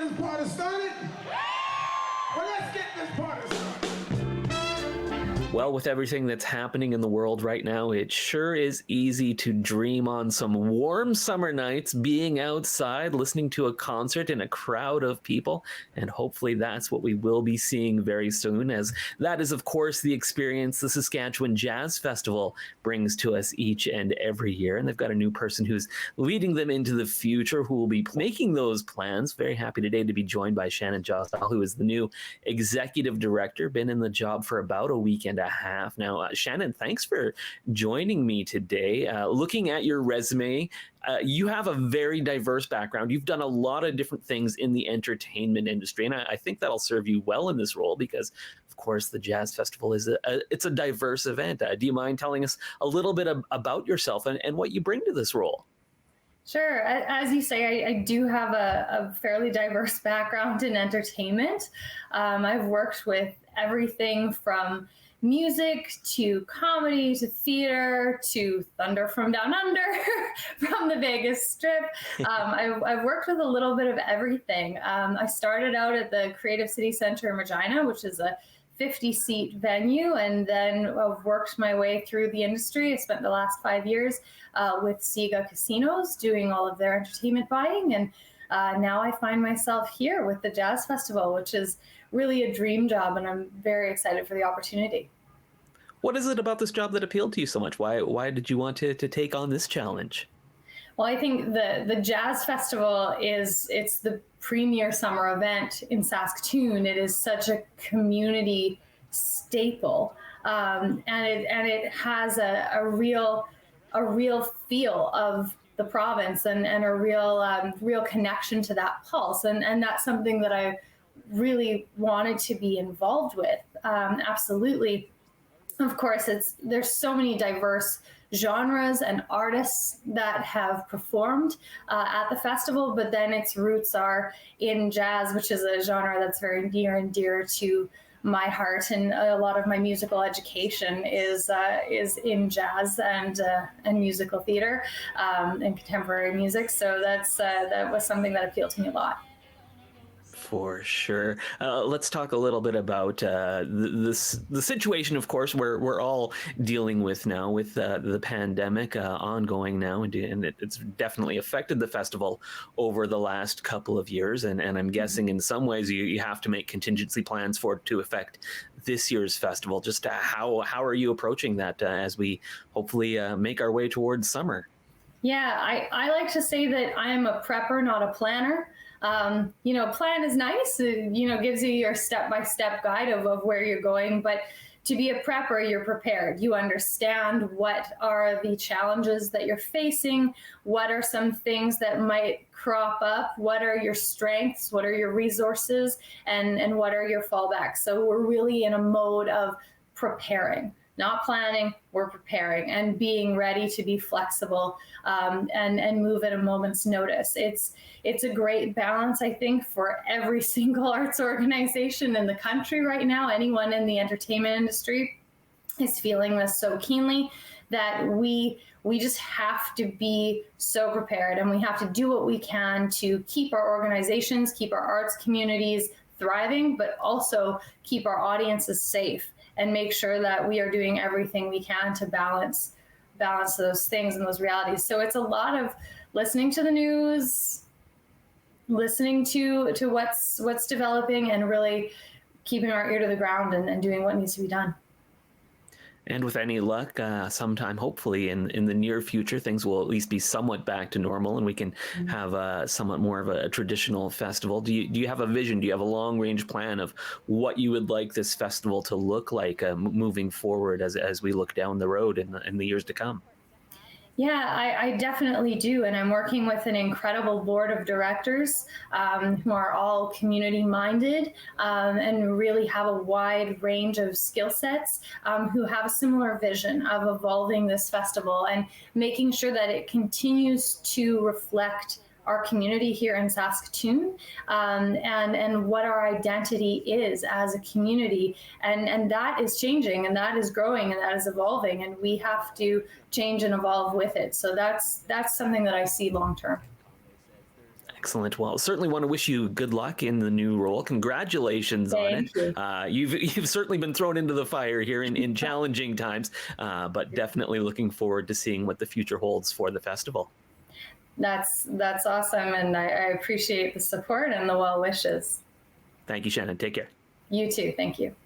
this party started? Well, let's get this party started. Well, with everything that's happening in the world right now, it sure is easy to dream on some warm summer nights, being outside, listening to a concert in a crowd of people, and hopefully that's what we will be seeing very soon, as that is, of course, the experience the Saskatchewan Jazz Festival brings to us each and every year, and they've got a new person who's leading them into the future who will be making those plans. Very happy today to be joined by Shannon Jostal, who is the new executive director, been in the job for about a week and a half now. Shannon, thanks for joining me today. Looking at your resume, you have a very diverse background. You've done a lot of different things in the entertainment industry, and I think that'll serve you well in this role because, of course, the Jazz Festival is it's a diverse event. Do you mind telling us a little bit about yourself and what you bring to this role? Sure. As you say, I do have a fairly diverse background in entertainment. I've worked with everything from music to comedy to theater to Thunder from Down Under from the Vegas Strip. I've worked with a little bit of everything. I started out at the Creative City Centre in Regina, which is a 50-seat venue, and then I've worked my way through the industry. I spent the last 5 years with Siga Casinos doing all of their entertainment buying, and now I find myself here with the Jazz Festival, which is really a dream job, and I'm very excited for the opportunity. What is it about this job that appealed to you so much? Why did you want to take on this challenge? Well, I think the Jazz Festival it's the premier summer event in Saskatoon. It is such a community staple, and it has a real feel of the province and a real connection to that pulse, and that's something that I really wanted to be involved with. Absolutely. Of course, there's so many diverse genres and artists that have performed at the festival, but then its roots are in jazz, which is a genre that's very near and dear to my heart, and a lot of my musical education is in jazz and musical theater and contemporary music. So that was something that appealed to me a lot. For sure. Let's talk a little bit about the situation, of course, we're all dealing with now with the pandemic ongoing now, and it's definitely affected the festival over the last couple of years. And I'm guessing in some ways you have to make contingency plans for it to affect this year's festival. Just how are you approaching that as we hopefully make our way towards summer? Yeah, I like to say that I am a prepper, not a planner. Plan is nice, gives you your step-by-step guide of where you're going. But to be a prepper, you're prepared. You understand what are the challenges that you're facing, what are some things that might crop up, what are your strengths, what are your resources, and what are your fallbacks. So we're really in a mode of preparing. Not planning, we're preparing and being ready to be flexible and move at a moment's notice. It's a great balance, I think, for every single arts organization in the country right now. Anyone in the entertainment industry is feeling this so keenly that we just have to be so prepared, and we have to do what we can to keep our organizations, keep our arts communities thriving, but also keep our audiences safe, and make sure that we are doing everything we can to balance those things and those realities. So it's a lot of listening to the news, listening to what's developing, and really keeping our ear to the ground and doing what needs to be done. And with any luck, sometime hopefully in the near future, things will at least be somewhat back to normal, and we can have somewhat more of a traditional festival. Do you have a vision? Do you have a long range plan of what you would like this festival to look like moving forward as we look down the road in the years to come? Yeah, I definitely do. And I'm working with an incredible board of directors who are all community minded and really have a wide range of skill sets, who have a similar vision of evolving this festival and making sure that it continues to reflect our community here in Saskatoon, and what our identity is as a community. And that is changing, and that is growing, and that is evolving, and we have to change and evolve with it. So that's something that I see long term. Excellent. Well, certainly want to wish you good luck in the new role. Congratulations on it. Thank you. You've certainly been thrown into the fire here in challenging times, but definitely looking forward to seeing what the future holds for the festival. That's awesome, and I appreciate the support and the well wishes. Thank you, Shannon. Take care. You too. Thank you.